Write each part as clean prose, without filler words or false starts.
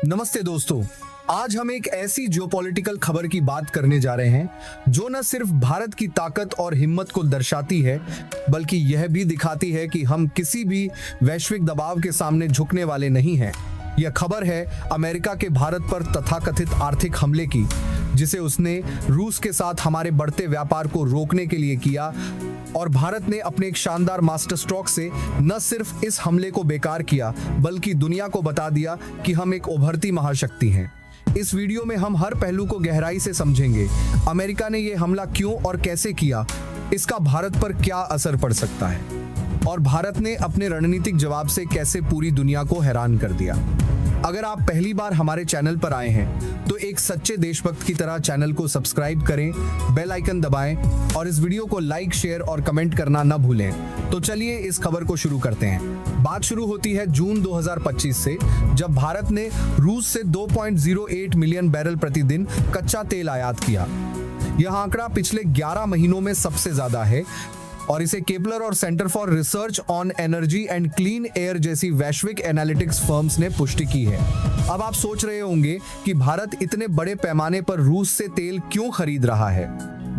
नमस्ते दोस्तों। आज हम एक ऐसी जियोपॉलिटिकल खबर की बात करने जा रहे हैं जो न सिर्फ भारत की ताकत और हिम्मत को दर्शाती है, बल्कि यह भी दिखाती है कि हम किसी भी वैश्विक दबाव के सामने झुकने वाले नहीं हैं। यह खबर है अमेरिका के भारत पर तथाकथित आर्थिक हमले की, जिसे उसने रूस के साथ हमारे बढ़ते व्यापार को रोकने के लिए किया। और भारत ने अपने एक शानदार मास्टर स्ट्रोक से न सिर्फ इस हमले को बेकार किया, बल्कि दुनिया को बता दिया कि हम एक उभरती महाशक्ति हैं। इस वीडियो में हम हर पहलू को गहराई से समझेंगे। अमेरिका ने यह हमला क्यों और कैसे किया, इसका भारत पर क्या असर पड़ सकता है, और भारत ने अपने रणनीतिक जवाब से कैसे पूरी दुनिया को हैरान कर दिया। अगर आप पहली बार हमारे चैनल पर आए हैं तो एक सच्चे देशभक्त की तरह चैनल को सब्सक्राइब करें, बेल आइकन दबाएं और इस वीडियो को लाइक, शेयर और कमेंट करना न भूलें। तो चलिए इस खबर को शुरू करते हैं। बात शुरू होती है जून 2025 से, जब भारत ने रूस से 2.08 मिलियन बैरल प्रतिदिन कच्चा तेल आयात किया। यह आंकड़ा पिछले 11 महीनों में सबसे ज्यादा है और इसे केपलर और centre for research on energy and clean air जैसी वैश्विक एनालिटिक्स फर्म्स ने पुष्टि की है। अब आप सोच रहे होंगे कि भारत इतने बड़े पैमाने पर रूस से तेल क्यों खरीद रहा है।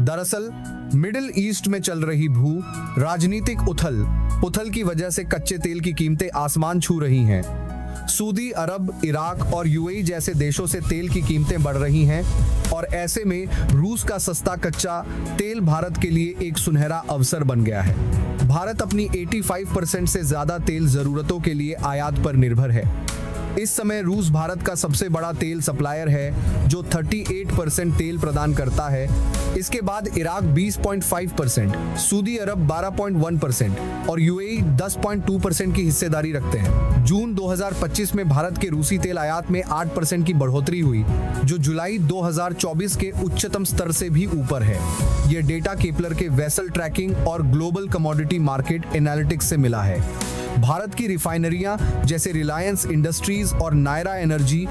दरअसल मिडिल ईस्ट में चल रही भू राजनीतिक उथल पुथल की वजह से कच्चे तेल की कीमतें आसमान छू रही हैं। सऊदी अरब, इराक और यूएई जैसे देशों से तेल की कीमतें बढ़ रही हैं और ऐसे में रूस का सस्ता कच्चा तेल भारत के लिए एक सुनहरा अवसर बन गया है। भारत अपनी 85% से ज्यादा तेल जरूरतों के लिए आयात पर निर्भर है। इस समय रूस भारत का सबसे बड़ा तेल सप्लायर है, जो 38% तेल प्रदान करता है। इसके बाद इराक 20.5%, सऊदी अरब 12.1% और यूएई 10.2% की हिस्सेदारी रखते हैं। जून 2025 में भारत के रूसी तेल आयात में 8% की बढ़ोतरी हुई, जो जुलाई 2024 के उच्चतम स्तर से भी ऊपर है। यह डेटा केपलर के वेसल ट्रैकिंग और ग्लोबल कमोडिटी मार्केट एनालिटिक्स से मिला है। भारत की रिफाइनरियां जैसे रिलायंस इंडस्ट्रीज और नायरा एनर्जी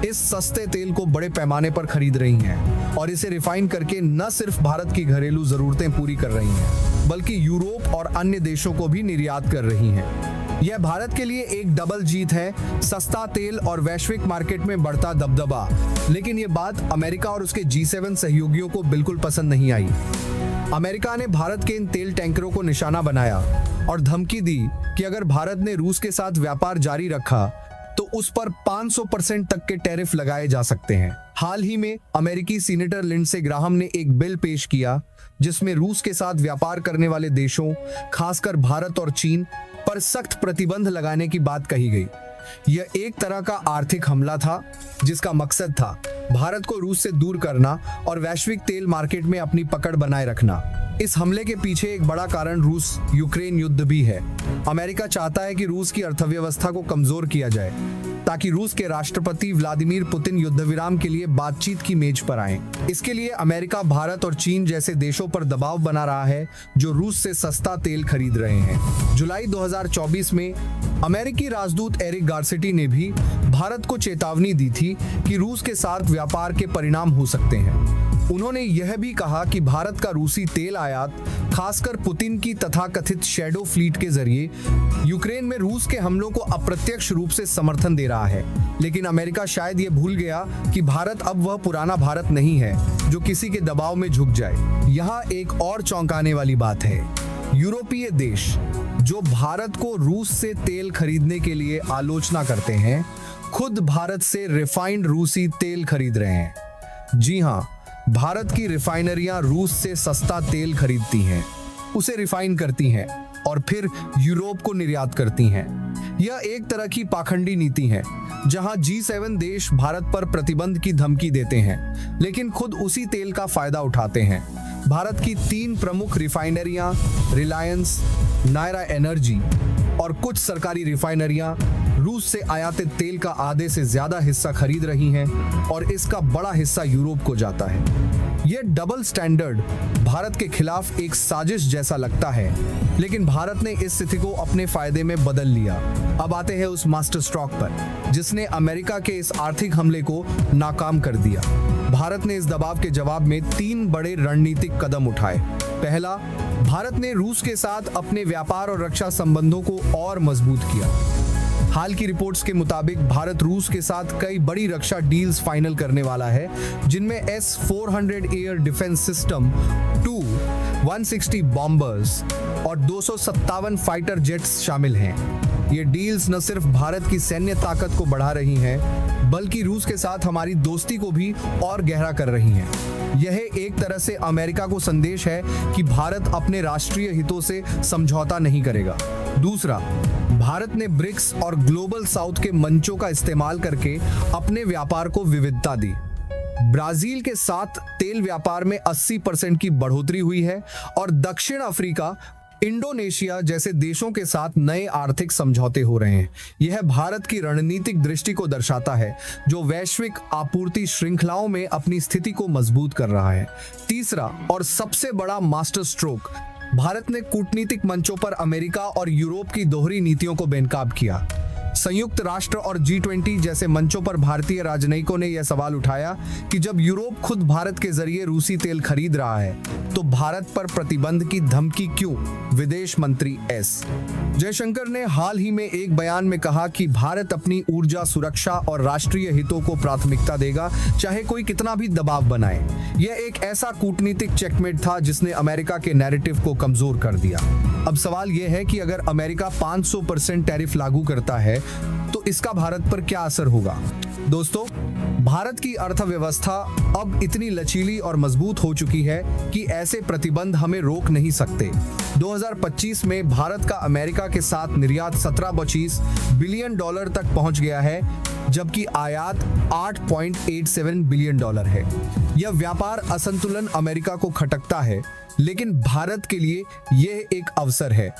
इस सस्ते तेल को बड़े पैमाने पर खरीद रही हैं और इसे रिफाइन करके न सिर्फ भारत की घरेलू जरूरतें पूरी कर रही हैं, बल्कि यूरोप और अन्य देशों को भी निर्यात कर रही हैं। यह भारत के लिए एक डबल जीत है, सस्ता तेल और वैश्विक मार्केट में बढ़ता दबदबा। लेकिन यह बात अमेरिका और उसके G7 सहयोगियों को बिल्कुल पसंद नहीं आई। अमेरिका ने भारत के इन तेल टैंकरों को निशाना बनाया और धमकी दी कि अगर भारत ने रूस के साथ व्यापार जारी रखा तो उस पर 500% तक के टैरिफ लगाए जा सकते हैं। हाल ही में अमेरिकी सीनेटर लिंडसे ग्राहम ने एक बिल पेश किया जिसमें रूस के साथ व्यापार करने वाले देशों, खासकर भारत और चीन पर सख्त प्रतिबंध लगाने की बात कही गई। यह एक तरह का आर्थिक हमला था जिसका मकसद था भारत को रूस से दूर करना और वैश्विक तेल मार्केट में अपनी पकड़ बनाए रखना। इस हमले के पीछे एक बड़ा कारण रूस यूक्रेन युद्ध भी है। अमेरिका चाहता है कि रूस की अर्थव्यवस्था को कमजोर किया जाए ताकि रूस के राष्ट्रपति व्लादिमीर पुतिन युद्ध विराम के लिए बातचीत की मेज पर आए। इसके लिए अमेरिका भारत और चीन जैसे देशों पर दबाव बना रहा है जो रूस से सस्ता तेल खरीद रहे हैं। जुलाई 2024 में अमेरिकी राजदूत एरिक गार्सेटी ने भी भारत को चेतावनी दी थी कि रूस के साथ व्यापार के परिणाम हो सकते हैं। उन्होंने यह भी कहा कि भारत का रूसी तेल आयात, खासकर पुतिन की तथाकथित शैडो फ्लीट के जरिए यूक्रेन में रूस के हमलों को अप्रत्यक्ष रूप से समर्थन दे रहा है। लेकिन अमेरिका शायद ये भूल गया कि भारत अब वह पुराना भारत नहीं है जो किसी के दबाव में झुक जाए। यहाँ एक और चौंकाने वाली बात है। यूरोपीय देश जो भारत को रूस से तेल खरीदने के लिए आलोचना करते हैं, खुद भारत से रिफाइंड रूसी तेल खरीद रहे हैं। जी हाँ, भारत की रिफाइनरियां रूस से सस्ता तेल खरीदती हैं, उसे रिफाइन करती हैं और फिर यूरोप को निर्यात करती हैं। यह एक तरह की पाखंडी नीति है जहां G7 देश भारत पर प्रतिबंध की धमकी देते हैं, लेकिन खुद उसी तेल का फायदा उठाते हैं। भारत की 3 प्रमुख रिफाइनरियां रिलायंस, नायरा एनर्जी और कुछ सरकारी रिफाइनरियां रूस से आयातित तेल का आधे से ज्यादा हिस्सा खरीद रही हैं और इसका बड़ा हिस्सा यूरोप को जाता है। यह डबल स्टैंडर्ड भारत के खिलाफ एक साजिश जैसा लगता है, लेकिन भारत ने इस स्थिति को अपने फायदे में बदल लिया। अब आते हैं उस मास्टर स्ट्रोक पर जिसने अमेरिका के इस आर्थिक हमले को नाकाम कर दिया। भारत ने इस दबाव के जवाब में 3 बड़े रणनीतिक कदम उठाए। पहला, भारत ने रूस के साथ अपने व्यापार और रक्षा संबंधों को और मजबूत किया। हाल की रिपोर्ट्स के मुताबिक भारत रूस के साथ कई बड़ी रक्षा डील्स फाइनल करने वाला है, जिनमें S-400 air defence system 2, 160 bombers और 257 फाइटर जेट्स शामिल हैं। ये डील्स न सिर्फ भारत की सैन्य ताकत को बढ़ा रही हैं, बल्कि रूस के साथ हमारी दोस्ती को भी और गहरा कर रही हैं। यह एक तरह से अमेरिका को संदेश है कि भारत अपने राष्ट्रीय हितों से समझौता नहीं करेगा। दूसरा, भारत ने ब्रिक्स और ग्लोबल साउथ के मंचों का इस्तेमाल करके अपने व्यापार को विविधता दी। ब्राजील के साथ तेल व्यापार में 80% की बढ़ोतरी हुई है और दक्षिण अफ्रीका, इंडोनेशिया जैसे देशों के साथ नए आर्थिक समझौते हो रहे हैं। यह भारत की रणनीतिक दृष्टि को दर्शाता है, जो वैश्विक आपूर्ति श्रृंखलाओं में अपनी स्थिति को मजबूत कर रहा है। तीसरा और सबसे बड़ा मास्टर स्ट्रोक, भारत ने कूटनीतिक मंचों पर अमेरिका और यूरोप की दोहरी नीतियों को बेनकाब किया। संयुक्त राष्ट्र और G20 जैसे मंचों पर भारतीय राजनयिकों ने यह सवाल उठाया कि जब यूरोप खुद भारत के जरिए रूसी तेल खरीद रहा है, तो भारत पर प्रतिबंध की धमकी क्यों? विदेश मंत्री S जयशंकर ने हाल ही में एक बयान में कहा कि भारत अपनी ऊर्जा सुरक्षा और राष्ट्रीय हितों को प्राथमिकता देगा, चाहे कोई कितना भी दबाव बनाए। यह एक ऐसा कूटनीतिक चेकमेट था जिसने अमेरिका के नैरेटिव को कमजोर कर दिया। अब सवाल यह है कि अगर अमेरिका 500% टैरिफ लागू करता है, तो इसका भारत पर क्या असर होगा? दोस्तों, भारत की अर्थव्यवस्था अब इतनी लचीली और मजबूत हो चुकी है कि ऐसे प्रतिबंध हमें रोक नहीं सकते। 2025 में भारत का अमेरिका के साथ निर्यात 17.25 बिलियन डॉलर तक पहुंच गया है, जबकि आयात 8.87 बिलियन डॉलर है। यह व्यापार असंतुलन अमेरिका को खटकता है, लेकिन भारत के लिए यह एक अवसर है।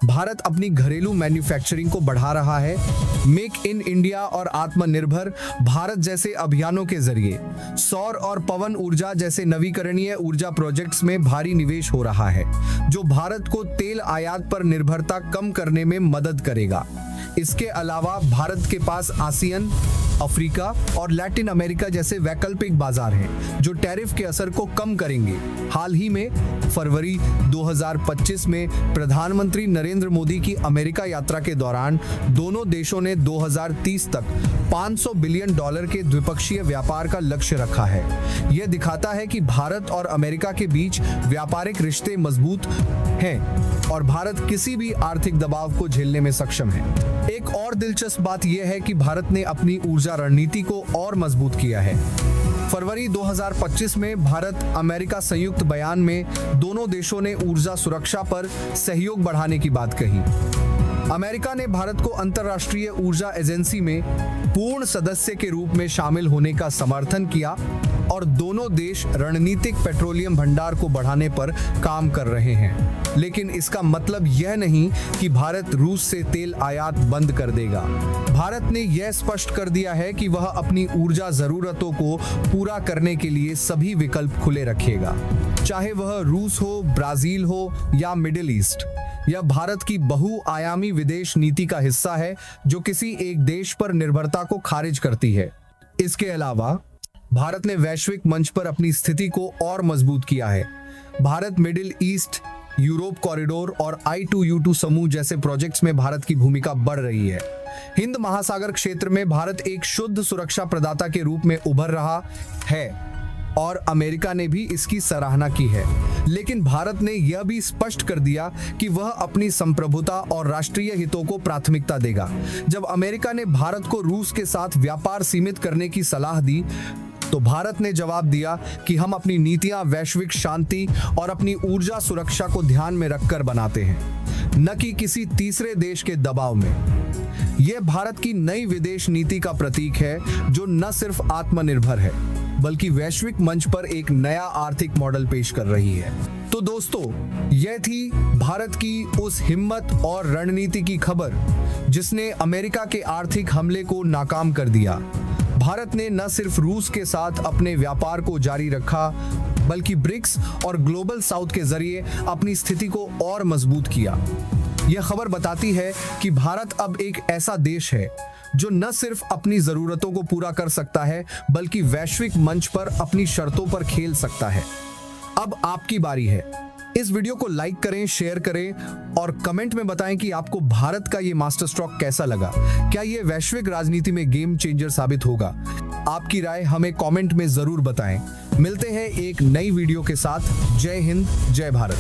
भारत अपनी घरेलू मैन्युफैक्चरिंग को बढ़ा रहा है। मेक इन इंडिया और आत्मनिर्भर भारत जैसे अभियानों के जरिए सौर और पवन ऊर्जा जैसे नवीकरणीय ऊर्जा प्रोजेक्ट्स में भारी निवेश हो रहा है, जो भारत को तेल आयात पर निर्भरता कम करने में मदद करेगा। इसके अलावा भारत के पास आसियान, अफ्रीका और लैटिन अमेरिका जैसे वैकल्पिक बाजार हैं, जो टैरिफ के असर को कम करेंगे। हाल ही में फरवरी 2025 में प्रधानमंत्री नरेंद्र मोदी की अमेरिका यात्रा के दौरान दोनों देशों ने 2030 तक 500 बिलियन डॉलर के द्विपक्षीय व्यापार का लक्ष्य रखा है। यह दिखाता है कि भारत और अमेरिका के बीच व्यापारिक रिश्ते मजबूत हैं और भारत किसी भी आर्थिक दबाव को झेलने में सक्षम है। एक और दिलचस्प बात यह है कि भारत ने अपनी ऊर्जा रणनीति को और मजबूत किया है। फरवरी 2025 में भारत अमेरिका संयुक्त बयान में दोनों देशों ने ऊर्जा सुरक्षा पर सहयोग बढ़ाने की बात कही। अमेरिका ने भारत को अंतर्राष्ट्रीय ऊर्जा एजेंसी में पूर्ण सदस्य के रूप में शामिल होने का समर्थन किया और दोनों देश रणनीतिक पेट्रोलियम भंडार को बढ़ाने पर काम कर रहे हैं। लेकिन इसका मतलब यह नहीं कि भारत रूस से तेल आयात बंद कर देगा। भारत ने यह स्पष्ट कर दिया है कि वह अपनी ऊर्जा जरूरतों को पूरा करने के लिए सभी विकल्प खुले रखेगा, चाहे वह रूस हो, ब्राजील हो या मिडिल ईस्ट। यह भारत की बहुआयामी विदेश नीति का हिस्सा है, जो किसी एक देश पर निर्भरता को खारिज करती है। इसके अलावा भारत ने वैश्विक मंच पर अपनी स्थिति को और मजबूत किया है। Bharat middle east, Europe corridor और I2U2 समूह जैसे प्रोजेक्ट्स में भारत की भूमिका बढ़ रही है। हिंद महासागर क्षेत्र में भारत एक शुद्ध सुरक्षा प्रदाता के रूप में उभर रहा है और अमेरिका ने भी इसकी सराहना की है। लेकिन भारत ने यह भी स्पष्ट कर दिया कि वह अपनी संप्रभुता और राष्ट्रीय हितों को प्राथमिकता देगा। जब अमेरिका ने भारत को रूस के साथ व्यापार सीमित करने की सलाह दी, तो भारत ने जवाब दिया कि हम अपनी नीतियां वैश्विक शांति और अपनी ऊर्जा सुरक्षा को ध्यान में रखकर बनाते हैं, न कि किसी तीसरे देश के दबाव में। यह भारत की नई विदेश नीति का प्रतीक है, जो न सिर्फ आत्मनिर्भर है, बल्कि वैश्विक मंच पर एक नया आर्थिक मॉडल पेश कर रही है। तो दोस्तों, यह थी भारत की उस हिम्मत और रणनीति की खबर जिसने अमेरिका के आर्थिक हमले को नाकाम कर दिया। भारत ने न सिर्फ रूस के साथ अपने व्यापार को जारी रखा, बल्कि ब्रिक्स और ग्लोबल साउथ के जरिए अपनी स्थिति को और मजबूत किया। यह खबर बताती है कि भारत अब एक ऐसा देश है जो न सिर्फ अपनी जरूरतों को पूरा कर सकता है, बल्कि वैश्विक मंच पर अपनी शर्तों पर खेल सकता है। अब आपकी बारी है। इस वीडियो को लाइक करें, शेयर करें और कमेंट में बताएं कि आपको भारत का ये मास्टर स्ट्रोक कैसा लगा। क्या ये वैश्विक राजनीति में गेम चेंजर साबित होगा? आपकी राय हमें कमेंट में जरूर बताएं। मिलते हैं एक नई वीडियो के साथ। जय हिंद, जय भारत।